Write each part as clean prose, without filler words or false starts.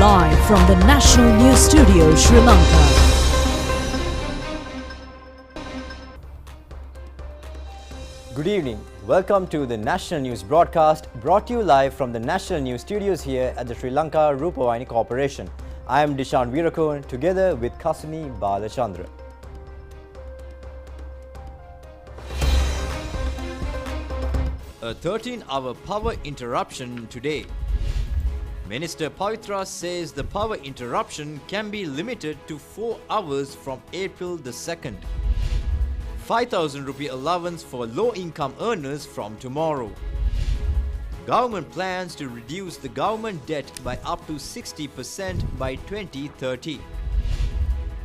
live from the National News Studio, Sri Lanka. Good evening. Welcome to the National News broadcast brought to you live from the National News Studios here at the Sri Lanka Rupavahini Corporation. I am Dishan Veerakon together with Kasumi Balachandra. A 13-hour power interruption today. Minister Pavitra says the power interruption can be limited to 4 hours from April the 2nd. 5,000 rupee allowance for low-income earners from tomorrow. Government plans to reduce the government debt by up to 60% by 2030.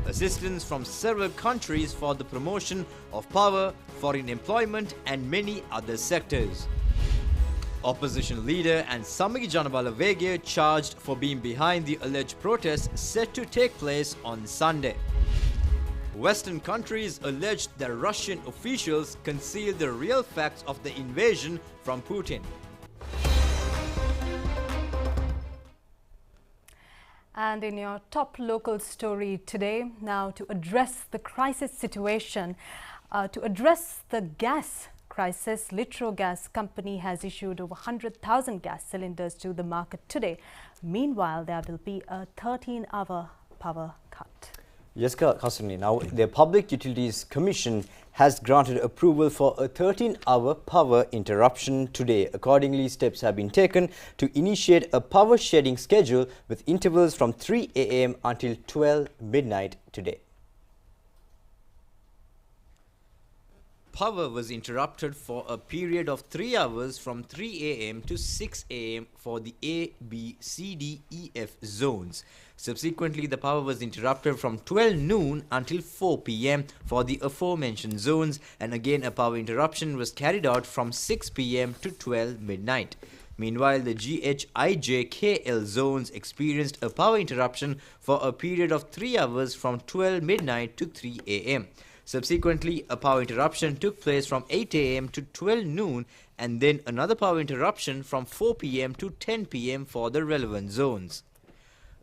Assistance from several countries for the promotion of power, foreign employment and many other sectors. Opposition leader and Samiki Janabala Vegye charged for being behind the alleged protests set to take place on Sunday. Western countries alleged that Russian officials concealed the real facts of the invasion from Putin. And in your top local story today, now to address the crisis situation, to address the gas crisis, Litro Gas Company has issued over 100,000 gas cylinders to the market today. Meanwhile, there will be a 13-hour power cut. Yes, Kasumi. Now, the Public Utilities Commission has granted approval for a 13-hour power interruption today. Accordingly, steps have been taken to initiate a power shedding schedule with intervals from 3 a.m. until 12 midnight today. Power was interrupted for a period of 3 hours from 3 a.m. to 6 a.m. for the A, B, C, D, E, F zones. Subsequently, the power was interrupted from 12 noon until 4 p.m. for the aforementioned zones, and again a power interruption was carried out from 6 p.m. to 12 midnight. Meanwhile, the GHIJKL zones experienced a power interruption for a period of 3 hours from 12 midnight to 3 a.m. Subsequently, a power interruption took place from 8 a.m. to 12 noon, and then another power interruption from 4 p.m. to 10 p.m. for the relevant zones.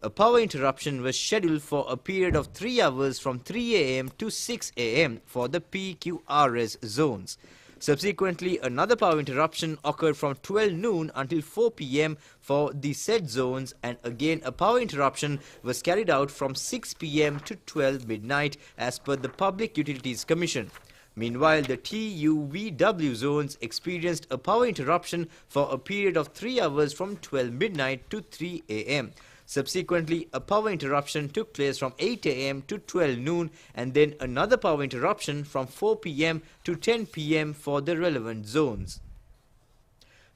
A power interruption was scheduled for a period of 3 hours from 3 a.m. to 6 a.m. for the PQRS zones. Subsequently, another power interruption occurred from 12 noon until 4 p.m. for the said zones, and again a power interruption was carried out from 6 p.m. to 12 midnight as per the Public Utilities Commission. Meanwhile, the TUVW zones experienced a power interruption for a period of 3 hours from 12 midnight to 3 a.m. Subsequently, a power interruption took place from 8 a.m. to 12 noon, and then another power interruption from 4 p.m. to 10 p.m. for the relevant zones.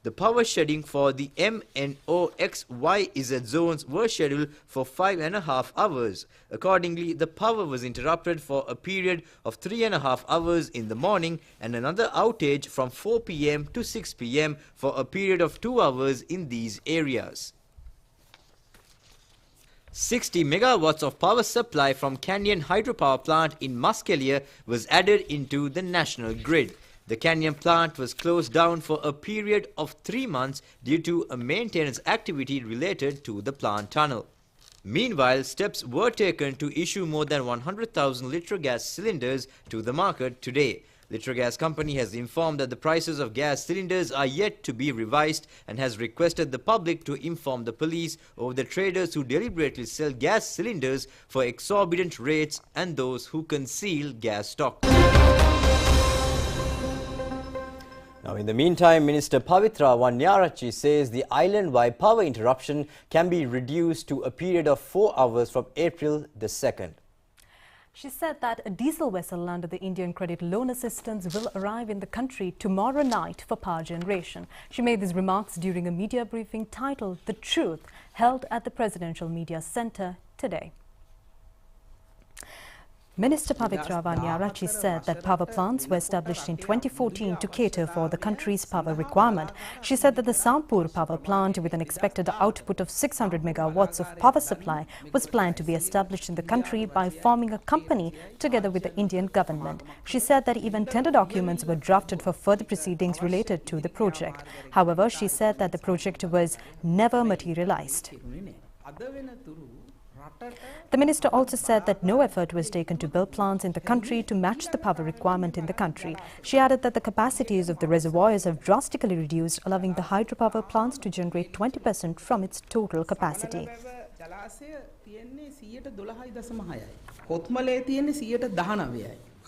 The power shedding for the M, N, O, X, Y, Z zones were scheduled for 5.5 hours. Accordingly, the power was interrupted for a period of 3.5 hours in the morning, and another outage from 4 p.m. to 6 p.m. for a period of 2 hours in these areas. 60 megawatts of power supply from Canyon hydropower plant in Muskelia was added into the national grid. The Canyon plant was closed down for a period of 3 months due to a maintenance activity related to the plant tunnel. Meanwhile, steps were taken to issue more than 100,000 Litro gas cylinders to the market today. Litro Gas Company has informed that the prices of gas cylinders are yet to be revised and has requested the public to inform the police over the traders who deliberately sell gas cylinders for exorbitant rates and those who conceal gas stock. Now, in the meantime, Minister Pavitra Vanyarachi says the island-wide power interruption can be reduced to a period of 4 hours from April the 2nd. She said that a diesel vessel under the Indian Credit Loan Assistance will arrive in the country tomorrow night for power generation. She made these remarks during a media briefing titled The Truth, held at the Presidential Media Centre today. Minister Pavitra Vanyarachi said that power plants were established in 2014 to cater for the country's power requirement. She said that the Sampur power plant, with an expected output of 600 megawatts of power supply, was planned to be established in the country by forming a company together with the Indian government. She said that even tender documents were drafted for further proceedings related to the project. However, she said that the project was never materialized. The minister also said that no effort was taken to build plants in the country to match the power requirement in the country. She added that the capacities of the reservoirs have drastically reduced, allowing the hydropower plants to generate 20% from its total capacity.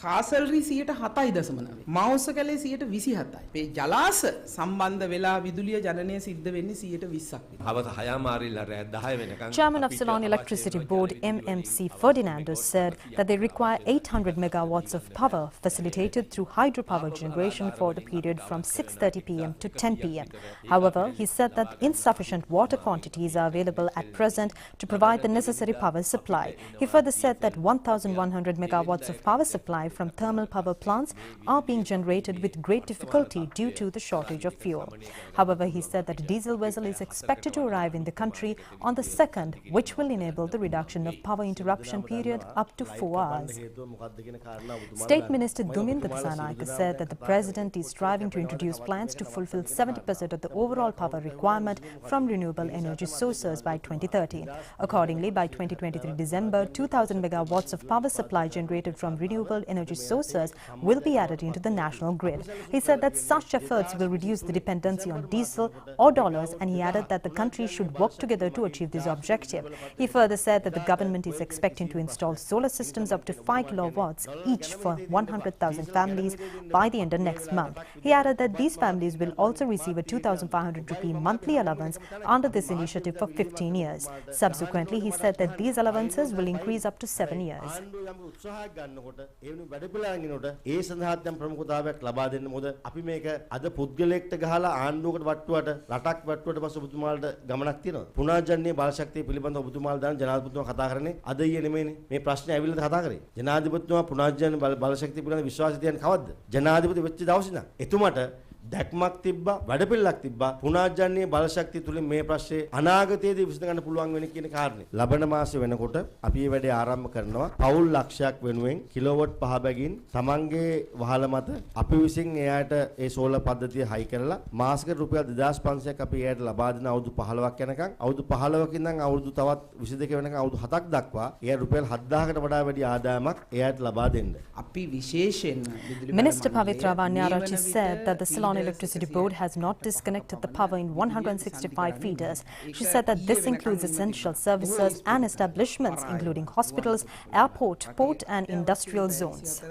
කාසල්රි 7.9 මාවුස්සකලේ 27යි. මේ ජලාශ සම්බන්ධ වෙලා විදුලිය ජනනය සිද්ධ වෙන්නේ 20%ක්. Chairman of Ceylon Electricity Board MMC Ferdinando said that they require 800 megawatts of power facilitated through hydropower generation for the period from 6:30 p.m. to 10 p.m. However, he said that insufficient water quantities are available at present to provide the necessary power supply. He further said that 1,100 megawatts of power supply from thermal power plants are being generated with great difficulty due to the shortage of fuel. However, he said that a diesel vessel is expected to arrive in the country on the 2nd, which will enable the reduction of power interruption period up to 4 hours. State Minister Duminda Disanayake said that the President is striving to introduce plans to fulfill 70% of the overall power requirement from renewable energy sources by 2030. Accordingly, by 2023 December, 2,000 megawatts of power supply generated from renewable energy sources will be added into the national grid. He said that such efforts will reduce the dependency on diesel or dollars, and he added that the country should work together to achieve this objective. He further said that the government is expecting to install solar systems up to 5 kilowatts each for 100,000 families by the end of next month. He added that these families will also receive a 2,500 rupee monthly allowance under this initiative for 15 years. Subsequently, he said that these allowances will increase up to 7 years. වැඩපිළිවෙලකිනොට ඒ සඳහාත් යම් ප්‍රමුඛතාවයක් ලබා දෙන්න මොකද අපි මේක අද පුද්ගලයෙක්ට ගහලා ආණ්ඩුවකට වට්ටුවට රටක් වට්ටුවට පස්සේ ඔබතුමාලට ගමනක් තියෙනවා පුනර්ජනනීය බාලශක්තිය පිළිබඳව ඔබතුමාලා දාන ජනාධිපතිතුමා කතා කරන්නේ අද ඊයේ නෙමෙයිනේ මේ ප්‍රශ්නේ ඇවිල්ලාද කතා කරේ ජනාධිපතිතුමා පුනර්ජනන බාලශක්තිය පිළිබඳව විශ්වාසය තියන්නේ කවද්ද ජනාධිපති වෙච්ච දවසේ ඉඳන් එතුමාට දැක්මක් තිබ්බා වැඩපිළිවෙලක් තිබ්බා පුනර්ජනනීය බලශක්තිය තුලින් මේ ප්‍රශ්නේ අනාගතයේදී විසඳ ගන්න පුළුවන් වෙන කියන කාරණේ ලබන මාසෙ වෙනකොට අපි මේ වැඩේ ආරම්භ කරනවා පවුල් ලක්ෂයක් වෙනුවෙන් කිලෝවොට් 5 බැගින් තමන්ගේ වහල මත අපි විසින් එයාට ඒ සෝලර් පද්ධතිය හයි කරලා මාසෙකට රුපියල් 2500ක් අපි එයාට ලබා දෙන අවුරුදු 15ක් යනකම් අවුරුදු 15ක ඉඳන් අවුරුදු තවත් 22 වෙනකම් අවුරුදු 7ක් දක්වා එයා රුපියල් 7000කට වඩා වැඩි ආදායමක් එයාට ලබා දෙන්න අපි විශේෂයෙන් Minister Pavitra Vanyarachi said that the Ceylon Electricity Board has not disconnected the power in 165 feeders. She said that this includes essential services and establishments, including hospitals, airport, port and industrial zones.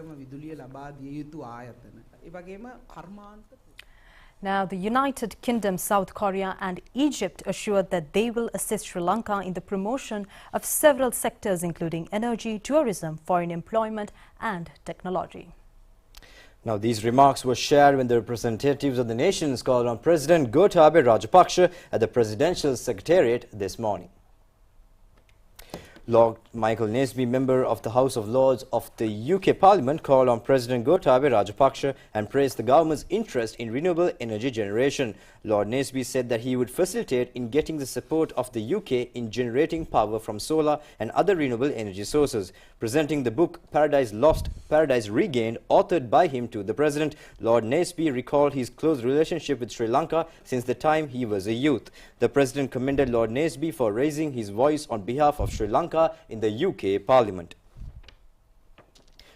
Now, the United Kingdom, South Korea and Egypt assured that they will assist Sri Lanka in the promotion of several sectors, including energy, tourism, foreign employment and technology. Now, these remarks were shared when the representatives of the nations called on President Gotabaya Rajapaksa at the Presidential Secretariat this morning. Lord Michael Naseby, member of the House of Lords of the UK Parliament, called on President Gotabaya Rajapaksa and praised the government's interest in renewable energy generation. Lord Naseby said that he would facilitate in getting the support of the UK in generating power from solar and other renewable energy sources. Presenting the book Paradise Lost, Paradise Regained, authored by him to the President, Lord Naseby recalled his close relationship with Sri Lanka since the time he was a youth. The President commended Lord Naseby for raising his voice on behalf of Sri Lanka in the UK Parliament.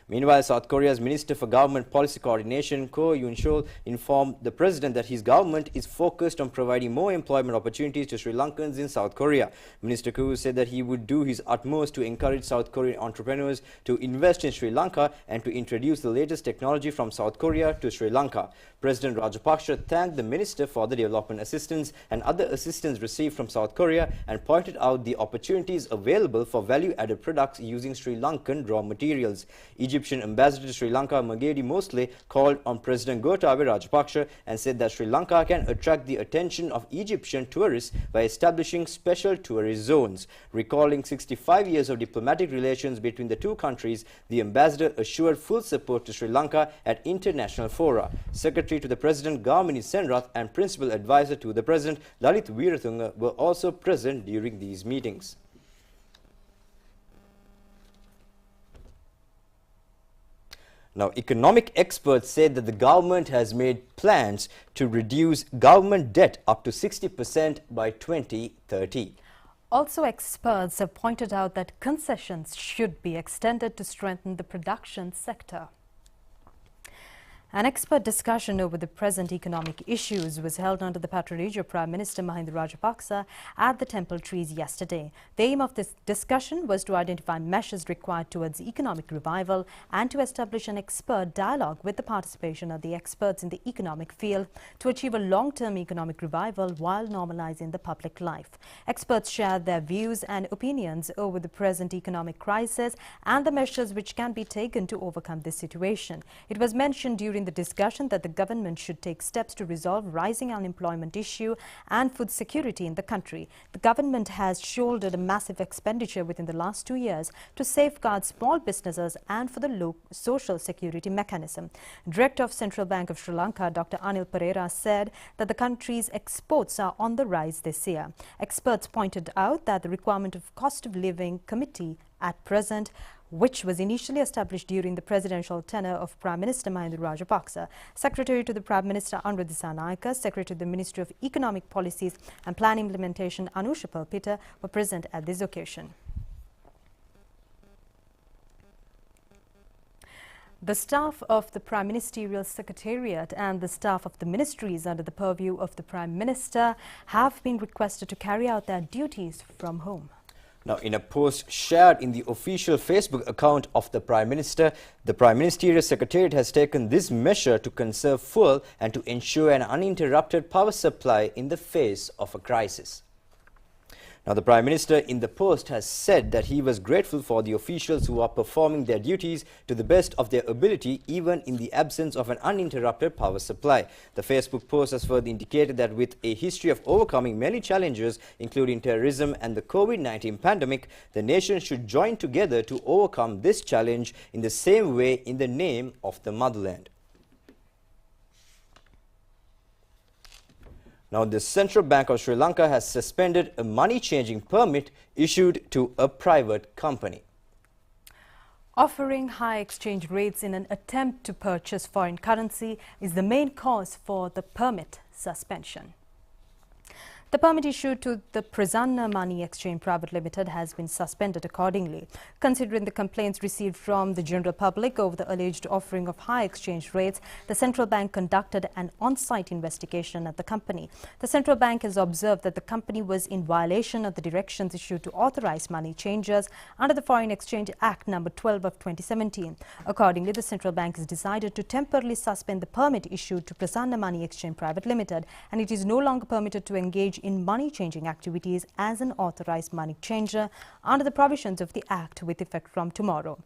Meanwhile, South Korea's Minister for Government Policy Coordination, Ko Yoon-chol, informed the President that his government is focused on providing more employment opportunities to Sri Lankans in South Korea. Minister Ko said that he would do his utmost to encourage South Korean entrepreneurs to invest in Sri Lanka and to introduce the latest technology from South Korea to Sri Lanka. President Rajapaksa thanked the minister for the development assistance and other assistance received from South Korea and pointed out the opportunities available for value-added products using Sri Lankan raw materials. Egyptian Ambassador to Sri Lanka, Magedi Mosley, called on President Gotabaya Rajapaksa and said that Sri Lanka can attract the attention of Egyptian tourists by establishing special tourist zones. Recalling 65 years of diplomatic relations between the two countries, the ambassador assured full support to Sri Lanka at international fora. Secretary to the President, Gamini Senrath, and Principal Advisor to the President, Lalit Weerathunga, were also present during these meetings. Now, economic experts said that the government has made plans to reduce government debt up to 60% by 2030. Also, experts have pointed out that concessions should be extended to strengthen the production sector. An expert discussion over the present economic issues was held under the patronage of Prime Minister Mahinda Rajapaksa at the Temple Trees yesterday. The aim of this discussion was to identify measures required towards economic revival and to establish an expert dialogue with the participation of the experts in the economic field to achieve a long-term economic revival while normalizing the public life. Experts shared their views and opinions over the present economic crisis and the measures which can be taken to overcome this situation. It was mentioned during the discussion that the government should take steps to resolve rising unemployment issue and food security in the country. The government has shouldered a massive expenditure within the last 2 years to safeguard small businesses and for the low social security mechanism. Director of Central Bank of Sri Lanka, Dr. Anil Pereira, said that the country's exports are on the rise this year. Experts pointed out that the requirement of cost of living committee at present, which was initially established during the presidential tenure of Prime Minister Mahinda Rajapaksa. Secretary to the Prime Minister Anura Dissanayake, Secretary to the Ministry of Economic Policies and Plan Implementation Anusha Palpita were present at this occasion. The staff of the Prime Ministerial Secretariat and the staff of the ministries under the purview of the Prime Minister have been requested to carry out their duties from home. Now, in a post shared in the official Facebook account of the Prime Minister, the Prime Ministerial Secretariat has taken this measure to conserve fuel and to ensure an uninterrupted power supply in the face of a crisis. Now, the Prime Minister in the post has said that he was grateful for the officials who are performing their duties to the best of their ability, even in the absence of an uninterrupted power supply. The Facebook post has further indicated that with a history of overcoming many challenges, including terrorism and the COVID-19 pandemic, the nation should join together to overcome this challenge in the same way in the name of the motherland. Now, the Central Bank of Sri Lanka has suspended a money-changing permit issued to a private company. Offering high exchange rates in an attempt to purchase foreign currency is the main cause for the permit suspension. The permit issued to the Prasanna Money Exchange Private Limited has been suspended accordingly. Considering the complaints received from the general public over the alleged offering of high exchange rates, the central bank conducted an on-site investigation at the company. The central bank has observed that the company was in violation of the directions issued to authorize money changers under the Foreign Exchange Act No. 12 of 2017. Accordingly, the central bank has decided to temporarily suspend the permit issued to Prasanna Money Exchange Private Limited, and it is no longer permitted to engage in money-changing activities as an authorized money changer under the provisions of the Act with effect from tomorrow.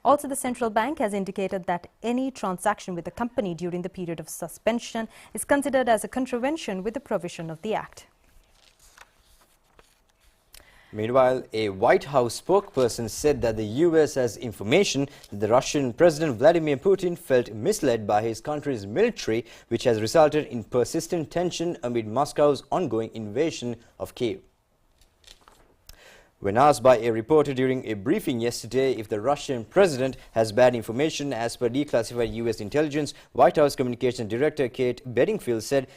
Also, the central bank has indicated that any transaction with the company during the period of suspension is considered as a contravention with the provision of the Act. Meanwhile, a White House spokesperson said that the US has information that the Russian President Vladimir Putin felt misled by his country's military, which has resulted in persistent tension amid Moscow's ongoing invasion of Kyiv. When asked by a reporter during a briefing yesterday if the Russian president has bad information as per declassified US intelligence, White House Communications Director Kate Bedingfield said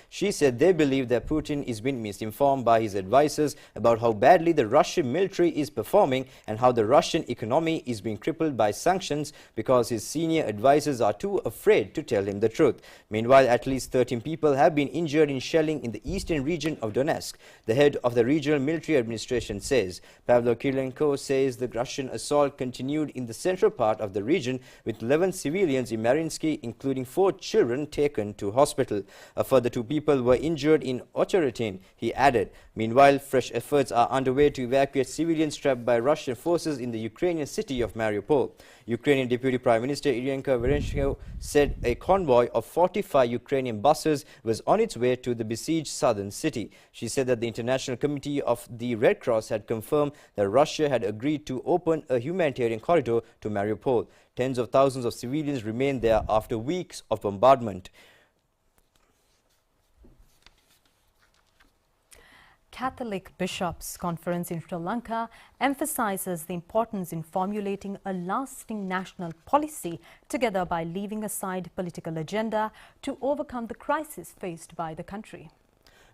they believe that Putin is being misinformed by his advisors about how badly the Russian military is performing and how the Russian economy is being crippled by sanctions because his senior advisors are too afraid to tell him the truth. Meanwhile, at least 13 people have been injured in shelling in the eastern region of Donetsk. The head of the regional military administration says. Pavlo Kirilenko says the Russian assault continued in the central part of the region with 11 civilians in Mariinsky, including 4 children, taken to hospital. A further 2 people were injured in Ocheretin, he added. Meanwhile, fresh efforts are underway to evacuate civilians trapped by Russian forces in the Ukrainian city of Mariupol. Ukrainian Deputy Prime Minister Irenko Verenchenko said a convoy of 45 Ukrainian buses was on its way to the besieged southern city. She said that the International Committee of the Red Cross had confirmed that Russia had agreed to open a humanitarian corridor to Mariupol. Tens of thousands of civilians remain there after weeks of bombardment. Catholic Bishops' Conference in Sri Lanka emphasizes the importance in formulating a lasting national policy together by leaving aside political agenda to overcome the crisis faced by the country.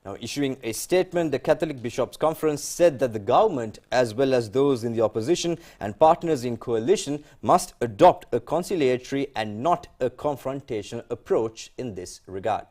Now, issuing a statement, the Catholic Bishops' Conference said that the government, as well as those in the opposition and partners in coalition, must adopt a conciliatory and not a confrontational approach in this regard.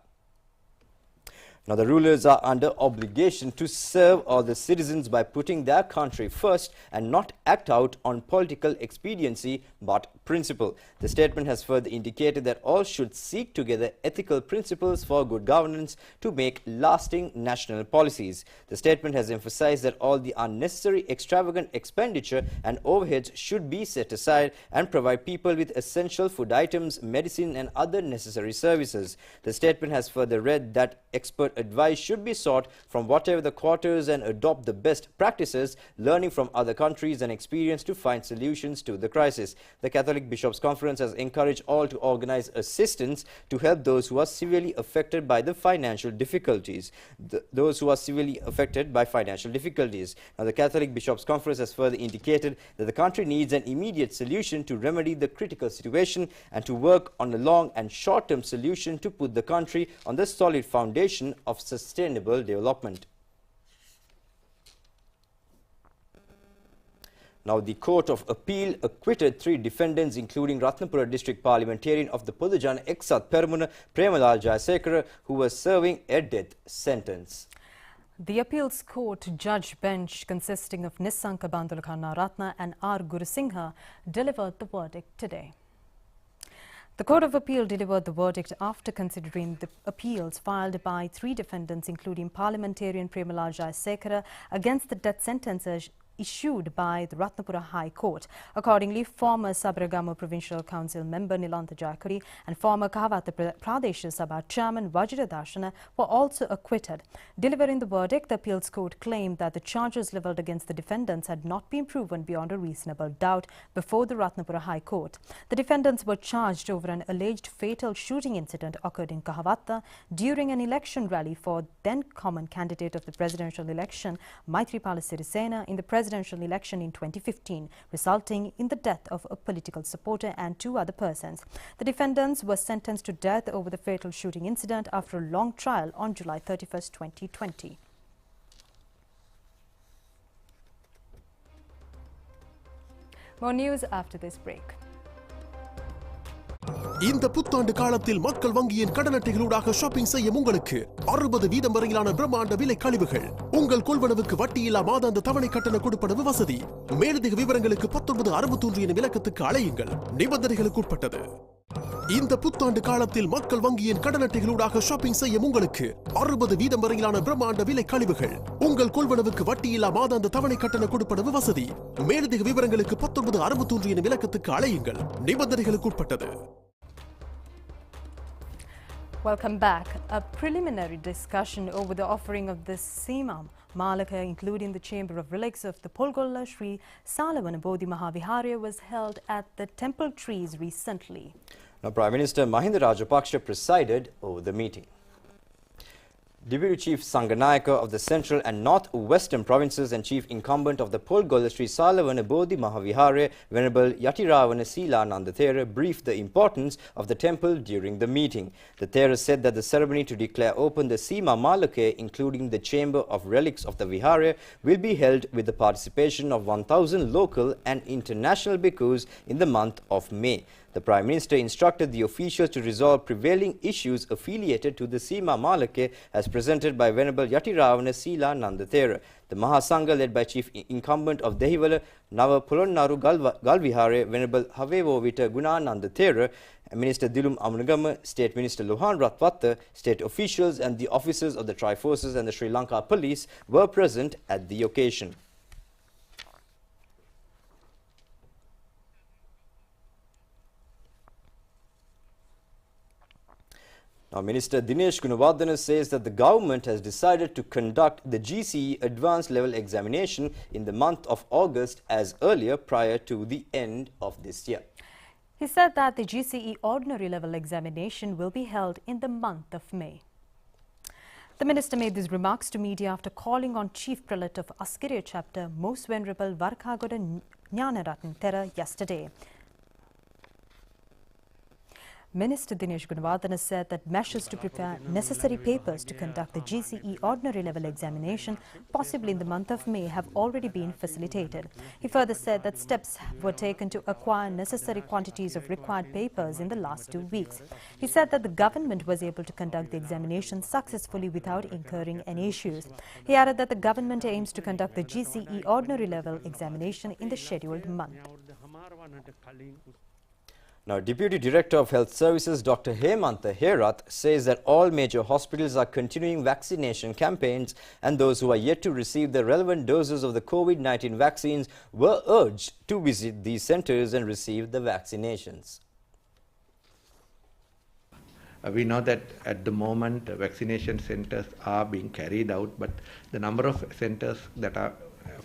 Now, the rulers are under obligation to serve all the citizens by putting their country first and not act out on political expediency but principle. The statement has further indicated that all should seek together ethical principles for good governance to make lasting national policies. The statement has emphasized that all the unnecessary extravagant expenditure and overheads should be set aside and provide people with essential food items, medicine and other necessary services. The statement has further read that expert advice should be sought from whatever the quarters and adopt the best practices, learning from other countries and experience to find solutions to the crisis. The Catholic Bishops' Conference has encouraged all to organize assistance to help those who are severely affected by the financial difficulties. Now, the Catholic Bishops' Conference has further indicated that the country needs an immediate solution to remedy the critical situation and to work on a long and short-term solution to put the country on the solid foundation of sustainable development. Now, the Court of Appeal acquitted 3 defendants, including Ratnapura District Parliamentarian of the Podujana Eksat Peramuna, Premalal Jayasekara, who was serving a death sentence. The appeals court judge bench consisting of Nisanka Bandulakhanna Ratna and R. Gurusingha delivered the verdict today. The Court of Appeal delivered the verdict after considering the appeals filed by 3 defendants, including Parliamentarian Premalal Jayasekara, against the death sentences issued by the Ratnapura High Court. Accordingly, former Sabaragamu Provincial Council member Nilantha Jayakuri and former Kahawatha Pradesh Sabha chairman Vajra Darshana were also acquitted. Delivering the verdict, the appeals court claimed that the charges levelled against the defendants had not been proven beyond a reasonable doubt before the Ratnapura High Court. The defendants were charged over an alleged fatal shooting incident occurred in Kahawatha during an election rally for then common candidate of the presidential election, Maithripala Sirisena, in the presidential election in 2015, resulting in the death of a political supporter and 2 other persons. The defendants were sentenced to death over the fatal shooting incident after a long trial on July 31st, 2020. More news after this break. இந்த புத்தாண்டு காலத்தில் மக்கள் வங்கியின் கடன் அட்டைகளூடாக shopping செய்யும் உங்களுக்கு 60% வரையிலான பிரம்மாண்ட விலை கழிவுகள். உங்கள் கொள்வனவுக்கு வட்டியில்லா மாதாந்த தவணை கட்டண கொடுப்பனவு வசதி. மேலதிக விவரங்களுக்கு 1961 எனும் இலக்கத்துக்கு அழையுங்கள். நிபந்தனைகளுக்கு உட்பட்டது. இந்த புத்தாண்டு காலத்தில் மக்கள் வங்கியின் கடன் அட்டைகளூடாக ஷாப்பிங் செய்யும் உங்களுக்கு 60% வரையிலான பிரம்மாண்ட விலை கழிவுகள். உங்கள் கொள்வனவுக்கு வட்டியில்லா மாதாந்த தவணை கட்டண கொடுப்பனவு வசதி. மேலதிக விவரங்களுக்கு 1961 எனும் இலக்கத்துக்கு அழையுங்கள். நிபந்தனைகளுக்கு உட்பட்டது. Welcome back. A preliminary discussion over the offering of the Seema Malaka, including the Chamber of Relics of the Polgolla Sri Salavana Bodhi Mahaviharya, was held at the Temple Trees recently. Now, Prime Minister Mahinda Rajapaksa presided over the meeting. Deputy Chief Sanganayaka of the Central and North Western Provinces and Chief Incumbent of the Polgolla Sri Salavana Bodhi Mahaviharya, Venerable Yatiravana Sila Nandathera, briefed the importance of the temple during the meeting. The Thera said that the ceremony to declare open the Seema Malake, including the Chamber of Relics of the Viharya, will be held with the participation of 1,000 local and international bhikkhus in the month of May. The Prime Minister instructed the officials to resolve prevailing issues affiliated to the Seema Malake as presented by Venerable Yatiravana Sila Nandathera. The Mahasangha, led by Chief Incumbent of Dehiwala, Nava Polonnaru Galvihare, Venerable Havevovita Gunanandathera, Minister Dilum Amunagama, State Minister Lohan Ratwatta, state officials and the officers of the Tri-Forces and the Sri Lanka Police were present at the occasion. Now, Minister Dinesh Gunawardena says that the government has decided to conduct the GCE Advanced Level Examination in the month of August as earlier prior to the end of this year. He said that the GCE Ordinary Level Examination will be held in the month of May. The minister made these remarks to media after calling on Chief Prelate of Askiriya Chapter, Most Venerable Varkagoda Jnanaratn Thera, yesterday. Minister Dinesh Gunawardena said that measures to prepare necessary papers to conduct the GCE ordinary level examination, possibly in the month of May, have already been facilitated. He further said that steps were taken to acquire necessary quantities of required papers in the last 2 weeks. He said that the government was able to conduct the examination successfully without incurring any issues. He added that the government aims to conduct the GCE ordinary level examination in the scheduled month. Now, Deputy Director of Health Services Dr. Hemantha Herath says that all major hospitals are continuing vaccination campaigns, and those who are yet to receive the relevant doses of the COVID-19 vaccines were urged to visit these centers and receive the vaccinations. We know that at the moment vaccination centers are being carried out, but the number of centers that are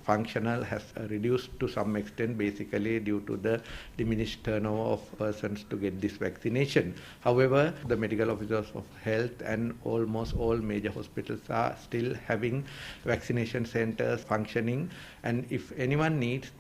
functional has reduced to some extent, basically due to the diminished turnover of persons to get this vaccination. However, the medical officers of health and almost all major hospitals are still having vaccination centers functioning, and if anyone needs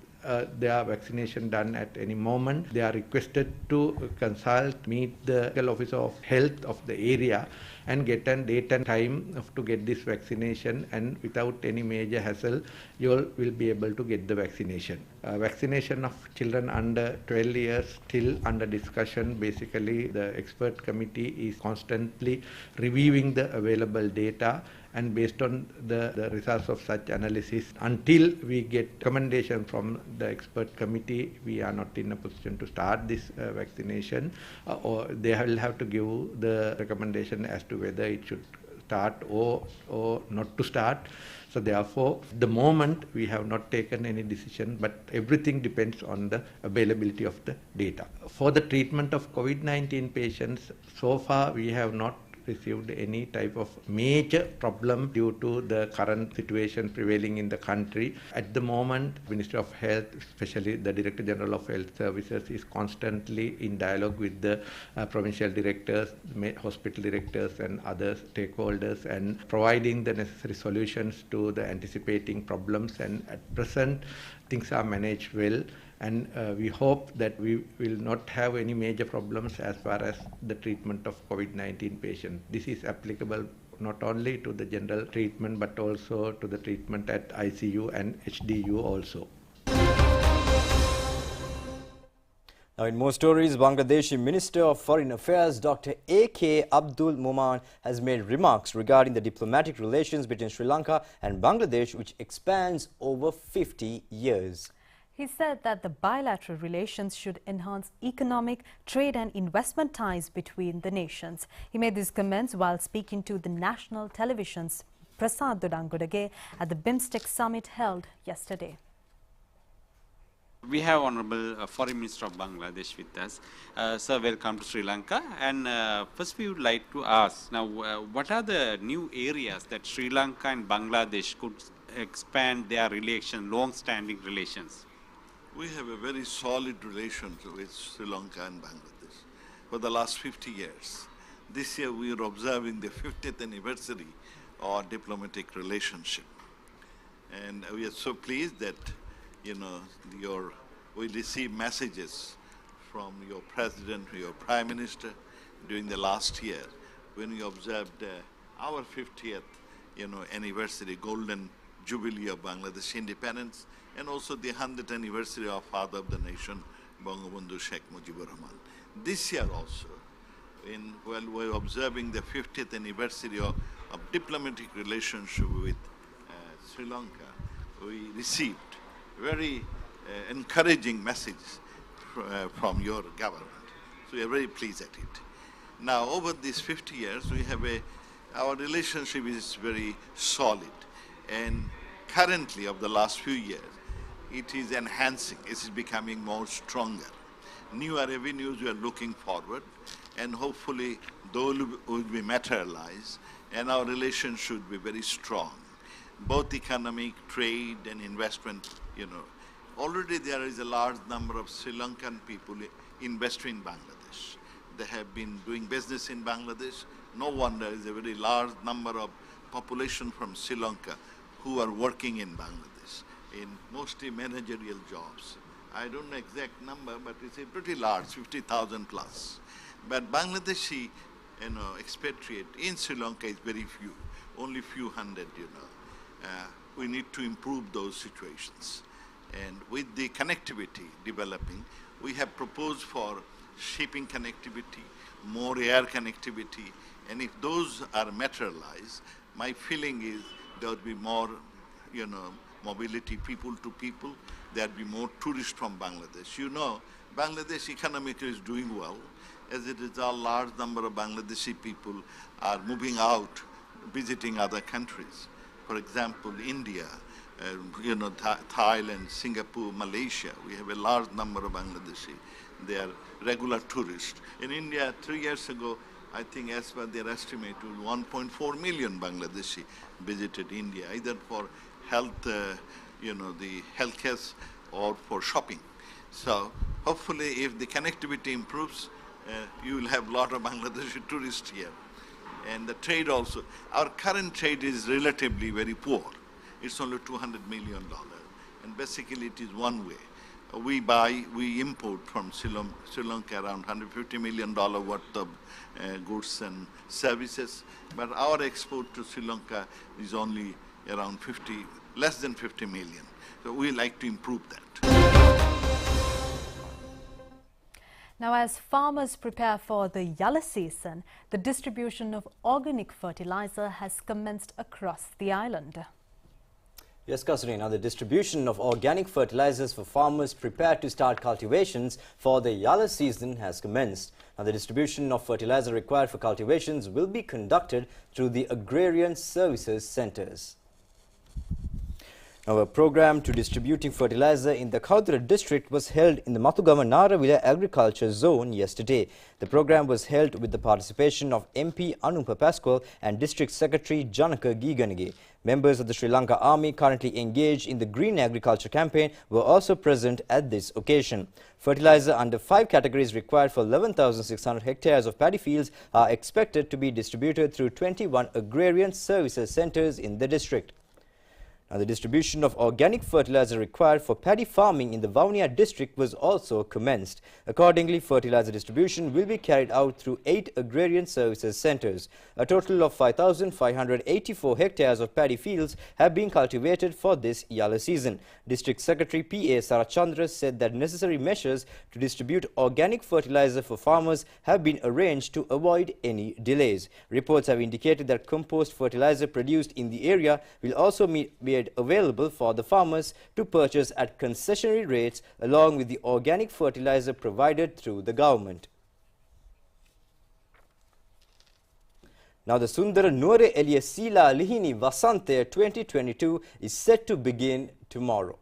their vaccination done at any moment, they are requested to consult, meet the medical officer of health of the area and get a date and time to get this vaccination, and without any major hassle you all will be able to get the vaccination. Vaccination of children under 12 years still under discussion. Basically, the expert committee is constantly reviewing the available data, and based on the results of such analysis, until we get recommendation from the expert committee, we are not in a position to start this vaccination, or they will have to give the recommendation as to whether it should start or not to start. So therefore, at the moment we have not taken any decision, but everything depends on the availability of the data. For the treatment of COVID-19 patients, so far we have not received any type of major problem due to the current situation prevailing in the country. At the moment, Ministry of Health, especially the Director General of Health Services, is constantly in dialogue with the provincial directors, hospital directors and other stakeholders, and providing the necessary solutions to the anticipating problems, and at present things are managed well. And we hope that we will not have any major problems as far as the treatment of COVID-19 patients. This is applicable not only to the general treatment but also to the treatment at ICU and HDU also. Now, in more stories, Bangladeshi Minister of Foreign Affairs Dr. A.K. Abdul Momen has made remarks regarding the diplomatic relations between Sri Lanka and Bangladesh, which expands over 50 years. He said that the bilateral relations should enhance economic, trade and investment ties between the nations. He made these comments while speaking to the national television's Prasad Dodangudage at the BIMSTEC summit held yesterday. We have Honorable Foreign Minister of Bangladesh with us. Sir, welcome to Sri Lanka. And first we would like to ask, now what are the new areas that Sri Lanka and Bangladesh could expand their relations, long-standing relations? We have a very solid relation with Sri Lanka and Bangladesh for the last 50 years. This year we are observing the 50th anniversary of our diplomatic relationship. And we are so pleased that, you know, we receive messages from your President, your Prime Minister during the last year when we observed our 50th, anniversary, golden jubilee of Bangladesh independence, and also the 100th anniversary of Father of the Nation, Bangabandhu Sheikh Mujibur Rahman. This year also, while we're observing the 50th anniversary of diplomatic relationship with Sri Lanka, we received very encouraging messages from your government. So we are very pleased at it. Now, over these 50 years, we have our relationship is very solid, and currently, of the last few years, it is enhancing, it is becoming more stronger. Newer avenues we are looking forward, and hopefully those will be materialized, and our relations should be very strong. Both economic, trade and investment, Already there is a large number of Sri Lankan people investing in Bangladesh. They have been doing business in Bangladesh. No wonder there is a very large number of population from Sri Lanka who are working in Bangladesh in mostly managerial jobs. I don't know exact number, but it's a pretty large, 50,000 plus. But Bangladeshi, expatriate in Sri Lanka is very few, only few hundred, we need to improve those situations. And with the connectivity developing, we have proposed for shipping connectivity, more air connectivity, and if those are materialized, my feeling is there would be more, mobility people to people, there would be more tourists from Bangladesh. Bangladesh economically is doing well. As a result, large number of Bangladeshi people are moving out, visiting other countries. For example, India, Thailand, Singapore, Malaysia, we have a large number of Bangladeshi. They are regular tourists. In India, 3 years ago, I think as per their estimate, 1.4 million Bangladeshi visited India, either for health, the healthcare or for shopping. So hopefully if the connectivity improves, you will have a lot of Bangladeshi tourists here. And the trade also, our current trade is relatively very poor. It's only $200 million. And basically it is one way. We import from Sri Lanka around $150 million worth of goods and services, but our export to Sri Lanka is only around less than 50 million. So we like to improve that. Now, as farmers prepare for the Yalla season, the distribution of organic fertilizer has commenced across the island. Yes, Kasuri. Now, the distribution of organic fertilizers for farmers prepared to start cultivations for the Yalla season has commenced. Now, the distribution of fertilizer required for cultivations will be conducted through the Agrarian Services Centres. Now, a program to distributing fertilizer in the Kaudra district was held in the Matugama Naravila Agriculture Zone yesterday. The program was held with the participation of MP Anupa Pasquale and District Secretary Janaka Giganige. Members of the Sri Lanka Army currently engaged in the Green Agriculture campaign were also present at this occasion. Fertilizer under 5 categories required for 11,600 hectares of paddy fields are expected to be distributed through 21 Agrarian Services Centres in the district. Now, the distribution of organic fertilizer required for paddy farming in the Vavuniya district was also commenced. Accordingly, fertilizer distribution will be carried out through 8 agrarian services centres. A total of 5,584 hectares of paddy fields have been cultivated for this Yalla season. District Secretary P.A. Sarachandra said that necessary measures to distribute organic fertilizer for farmers have been arranged to avoid any delays. Reports have indicated that compost fertilizer produced in the area will also be available for the farmers to purchase at concessionary rates along with the organic fertilizer provided through the government. Now, the Sundara Nuwara Eliya Sila Lihini Vasante 2022 is set to begin tomorrow.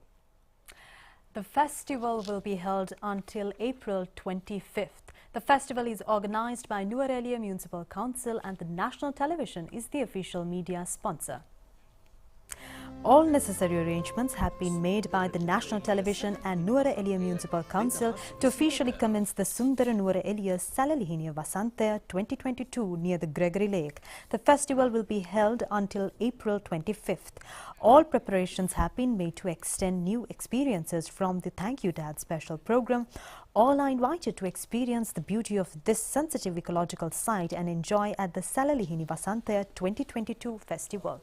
The festival will be held until April 25th. The festival is organized by Nuwara Eliya Municipal Council and the National Television is the official media sponsor. All necessary arrangements have been made by the National Television and Nuwara Eliya Municipal Council to officially commence the Sundara Nuwara Eliya Sila Lihini Vasante 2022 near the Gregory Lake. The festival will be held until April 25th. All preparations have been made to extend new experiences from the Thank You Dad special program. All are invited to experience the beauty of this sensitive ecological site and enjoy at the Sila Lihini Vasante 2022 festival.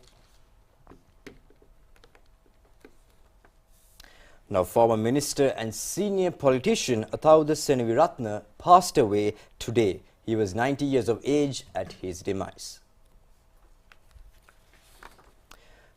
Now, former minister and senior politician Athauda Senaviratne passed away today. He was 90 years of age at his demise.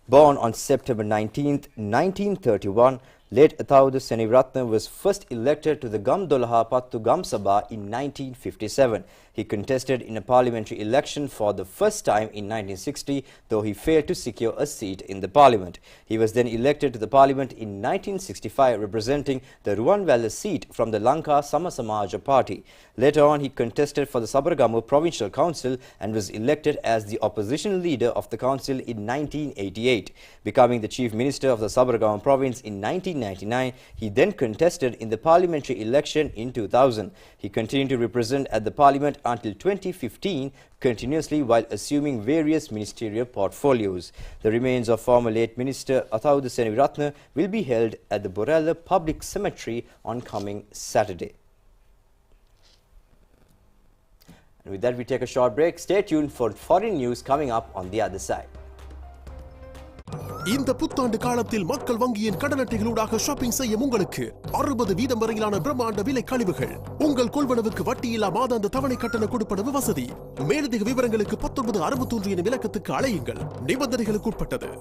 Born on September 19, 1931, late Athauda Senaviratne was first elected to the Gamdolaha Pattu Gamsabha in 1957. He contested in a parliamentary election for the first time in 1960, though he failed to secure a seat in the parliament. He was then elected to the parliament in 1965, representing the Ruwanwala seat from the Lanka Samasamaja party. Later on, he contested for the Sabaragamu Provincial Council and was elected as the opposition leader of the council in 1988. Becoming the chief minister of the Sabaragamu province in 1999, he then contested in the parliamentary election in 2000. He continued to represent at the parliament until 2015, continuously while assuming various ministerial portfolios. The remains of former late minister Athauda Senaviratne will be held at the Borella Public Cemetery on coming Saturday. And with that, we take a short break. Stay tuned for foreign news coming up on the other side. இந்த புத்தாண்டு காலத்தில் மக்கள் வங்கியின் கடன் அட்டைகளூடாக shopping செய்யும் உங்களுக்கு 60% வரையிலான பிரம்மாண்ட விலை கழிவுகள். உங்கள் கொள்வனவுக்கு வட்டியில்லா மாதாந்த தவணை கட்டண கொடுப்பனவு வசதி. மேலதிக விவரங்களுக்கு 1963 எனும் இலக்கத்துக்கு அழையுங்கள். நிபந்தனைகளுக்கு உட்பட்டது.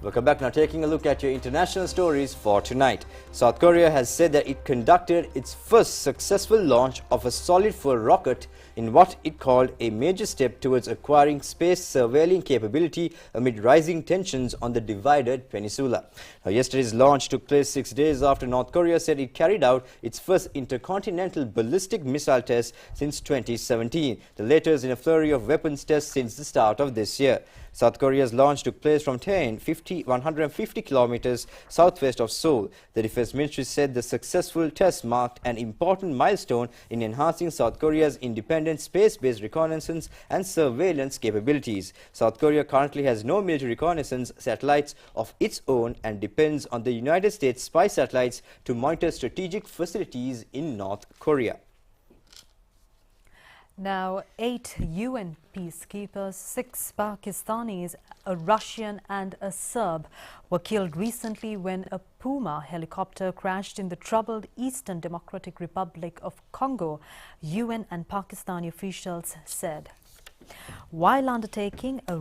Welcome back. Now taking a look at your international stories for tonight. South Korea has said that it conducted its first successful launch of a solid-4 rocket in what it called a major step towards acquiring space surveilling capability amid rising tensions on the divided peninsula. Now, yesterday's launch took place 6 days after North Korea said it carried out its first intercontinental ballistic missile test since 2017, the latest in a flurry of weapons tests since the start of this year. South Korea's launch took place from 150 kilometers southwest of Seoul. The Defense Ministry said the successful test marked an important milestone in enhancing South Korea's independent space-based reconnaissance and surveillance capabilities. South Korea currently has no military reconnaissance satellites of its own and depends on the United States spy satellites to monitor strategic facilities in North Korea. Now, 8 UN peacekeepers, 6 Pakistanis, a Russian and a Serb were killed recently when a Puma helicopter crashed in the troubled Eastern Democratic Republic of Congo, UN and Pakistani officials said. While undertaking a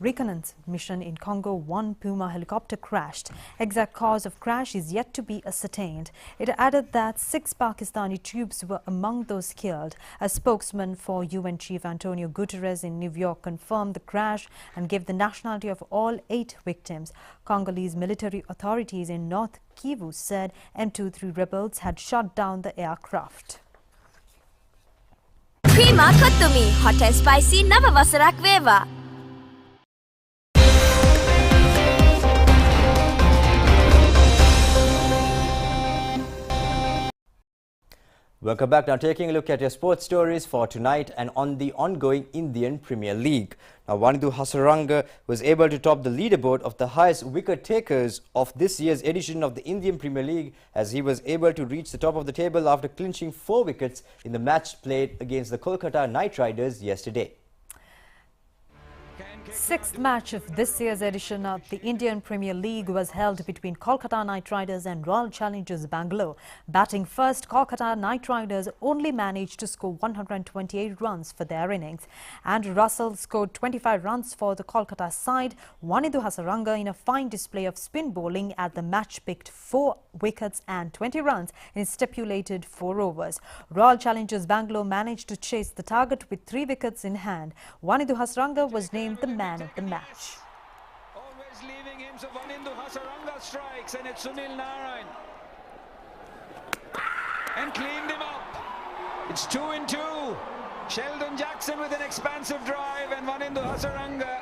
reconnaissance mission in Congo, one Puma helicopter crashed. Exact cause of crash is yet to be ascertained. It added that 6 Pakistani troops were among those killed. A spokesman for UN Chief Antonio Guterres in New York confirmed the crash and gave the nationality of all 8 victims. Congolese military authorities in North Kivu said M23 rebels had shot down the aircraft. Prima Kottumi, hot and spicy, Nava Vasarak Veva. Welcome back. Now taking a look at your sports stories for tonight and on the ongoing Indian Premier League. Now Wanidhu Hasaranga was able to top the leaderboard of the highest wicket takers of this year's edition of the Indian Premier League as he was able to reach the top of the table after clinching 4 wickets in the match played against the Kolkata Knight Riders yesterday. 6th match of this year's edition of the Indian Premier League was held between Kolkata Knight Riders and Royal Challengers Bangalore. Batting first, Kolkata Knight Riders only managed to score 128 runs for their innings. Andrew Russell scored 25 runs for the Kolkata side. Wanidhu Hasaranga, in a fine display of spin bowling at the match, picked 4 wickets and 20 runs in stipulated 4 overs. Royal Challengers Bangalore managed to chase the target with 3 wickets in hand. Wanidhu Hasaranga was named the man of the match. Always leaving him, so Wanidhu Hasaranga strikes, and it's Sunil Narayan. And cleaned him up. It's 2 in 2. Sheldon Jackson with an expansive drive, and Wanidhu Hasaranga.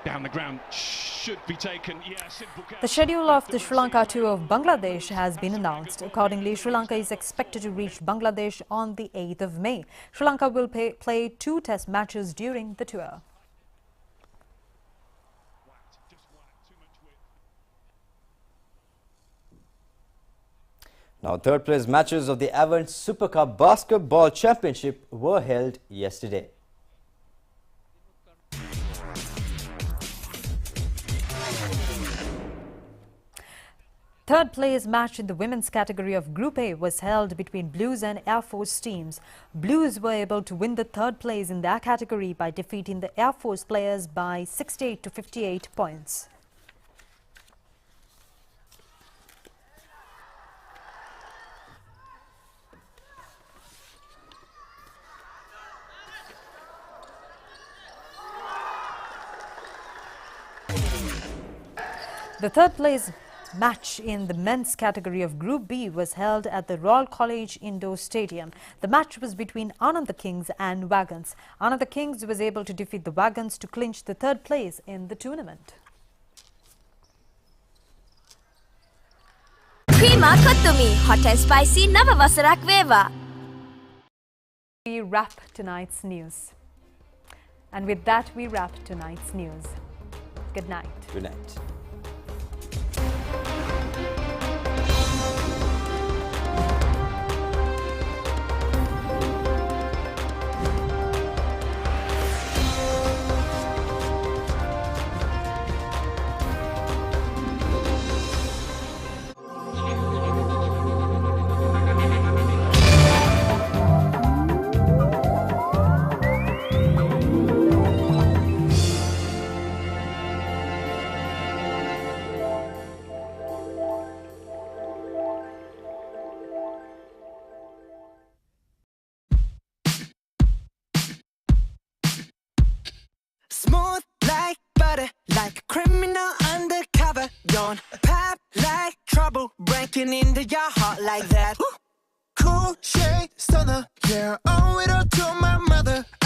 Down the ground should be taken. Yes, the schedule of the Sri Lanka tour of Bangladesh has been announced. Accordingly, Sri Lanka is expected to reach Bangladesh on the 8th of May. Sri Lanka will play 2 test matches during the tour. Now, third place matches of the Avon Super Cup Basketball Championship were held yesterday. Third place match in the women's category of Group A was held between Blues and Air Force teams. Blues were able to win the 3rd place in their category by defeating the Air Force players by 68 to 58 points. The 3rd place match in the men's category of Group B was held at the Royal College Indoor Stadium. The match was between Anand the Kings and Wagons. Anand the Kings was able to defeat the Wagons to clinch the 3rd place in the tournament. Prima Kottumi, hot and spicy, Nava Vasarak Veva. We wrap tonight's news. And with that, we wrap tonight's news. Good night. Good night. Smooth like butter, like a criminal undercover. Don't pop like trouble, breaking into your heart like that. Cool shade stunner, yeah, owe it all to my mother.